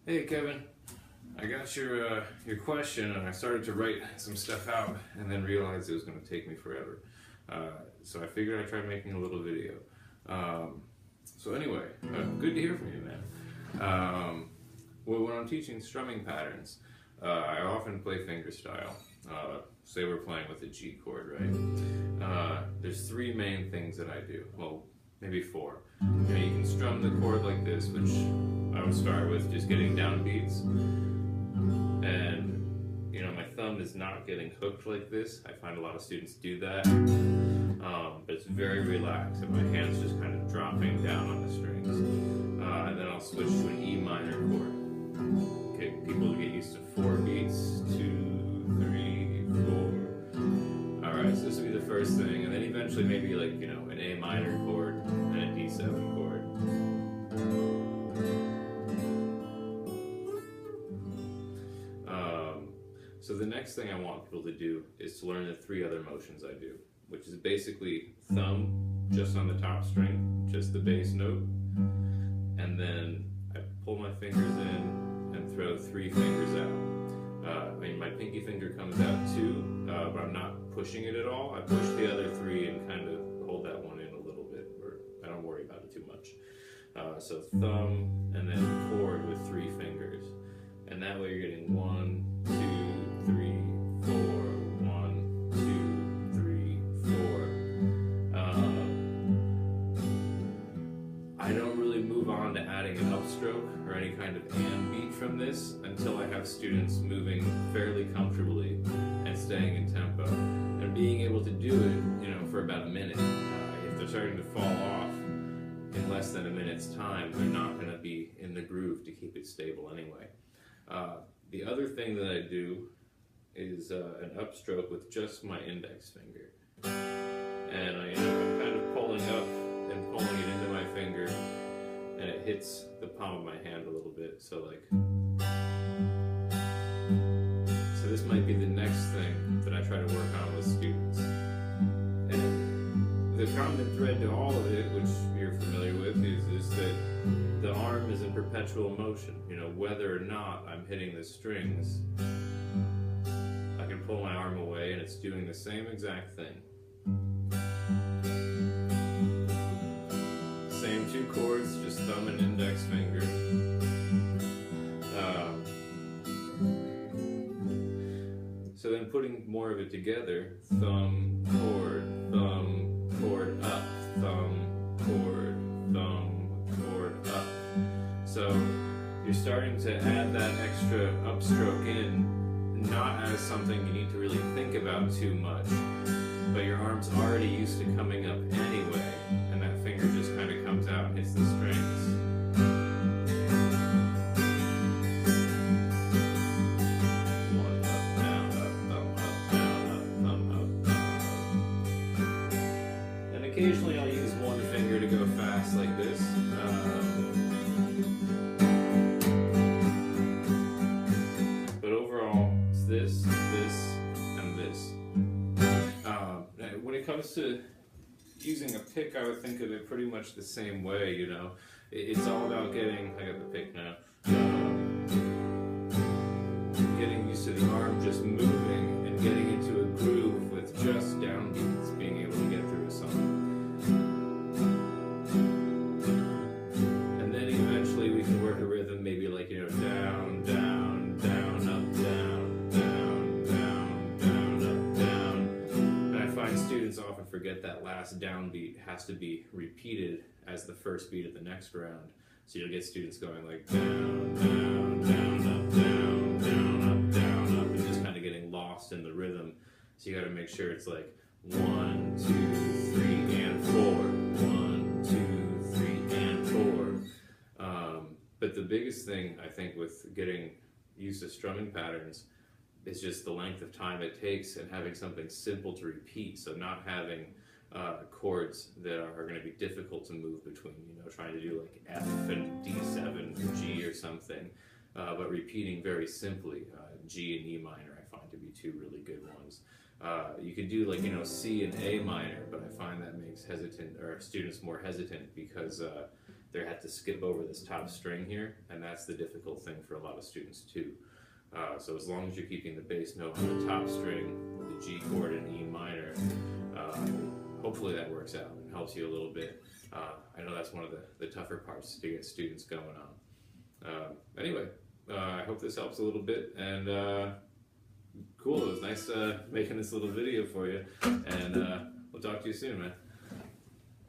Hey Kevin, I got your question and I started to write some stuff out and then realized it was going to take me forever. So I figured I'd try making a little video. So anyway, good to hear from you, man. Well, when I'm teaching strumming patterns, I often play fingerstyle. Say we're playing with a G chord, right? There's three main things that I do. Well, maybe four. You can strum the chord like this, which I would start with just getting downbeats. And, my thumb is not getting hooked like this. I find a lot of students do that. But it's very relaxed and my hand's just kind of dropping down on the strings. And then I'll switch to an E minor chord. Okay, people get used to 4 beats, 2, 3, 4. Alright, so this will be the first thing. And then eventually maybe like, an A minor chord and a D7 chord. So the next thing I want people to do is to learn the 3 other motions I do, which is basically thumb just on the top string, just the bass note, and then I pull my fingers in and throw 3 fingers out. My pinky finger comes out too, but I'm not pushing it at all. I push the other 3 and kind of hold that one in a little bit, or I don't worry about it too much. So thumb and then chord with 3 fingers, and that way you're getting 1, 2, 3, 4, 1, 2, 3, 4. I don't really move on to adding an upstroke or any kind of and beat from this until I have students moving fairly comfortably and staying in tempo. And being able to do it, for about a minute. If they're starting to fall off in less than a minute's time, they're not going to be in the groove to keep it stable anyway. The other thing that I do is an upstroke with just my index finger. And I'm kind of pulling up and pulling it into my finger, and it hits the palm of my hand a little bit. So this might be the next thing that I try to work on with students. And the common thread to all of it, which you're familiar with, is that the arm is in perpetual motion. Whether or not I'm hitting the strings, I can pull my arm away and it's doing the same exact thing. Same 2 chords, just thumb and index finger. So then putting more of it together, thumb, chord, up, thumb, chord, up. So you're starting to add that extra upstroke in, not as something you need to really think about too much, but your arm's already used to coming up anyway, and that finger just kind of comes out and hits the strings. One up, down, up, down. And occasionally I'll use one finger to go fast like this. But overall, it's this, and this. When it comes to using a pick, I would think of it pretty much the same way, It's all about getting, I got the pick now, getting used to the arm just moving and getting into a groove with just downbeats, being able to get through a song. And then eventually we can work a rhythm, maybe like, down, down, down, up, down, down, down, down, up, down. And I find students often forget that last downbeat has to be repeated as the first beat of the next round. So you'll get students going like down, down, down, up, down, down, up, down, up, and just kind of getting lost in the rhythm. So you got to make sure it's like 1, 2, 3, and 4. 1, 2, 3, and 4. But the biggest thing I think with getting used to strumming patterns is just the length of time it takes and having something simple to repeat. So not having chords that are going to be difficult to move between, trying to do like F and D7 or G or something, but repeating very simply. G and E minor I find to be 2 really good ones. You could do like, C and A minor, but I find that makes students more hesitant because they had to skip over this top string here, and that's the difficult thing for a lot of students too. So as long as you're keeping the bass note on the top string, the G chord and E minor, hopefully that works out and helps you a little bit. I know that's one of the tougher parts to get students going on. Anyway, I hope this helps a little bit, and cool, it was nice making this little video for you, and we'll talk to you soon, man.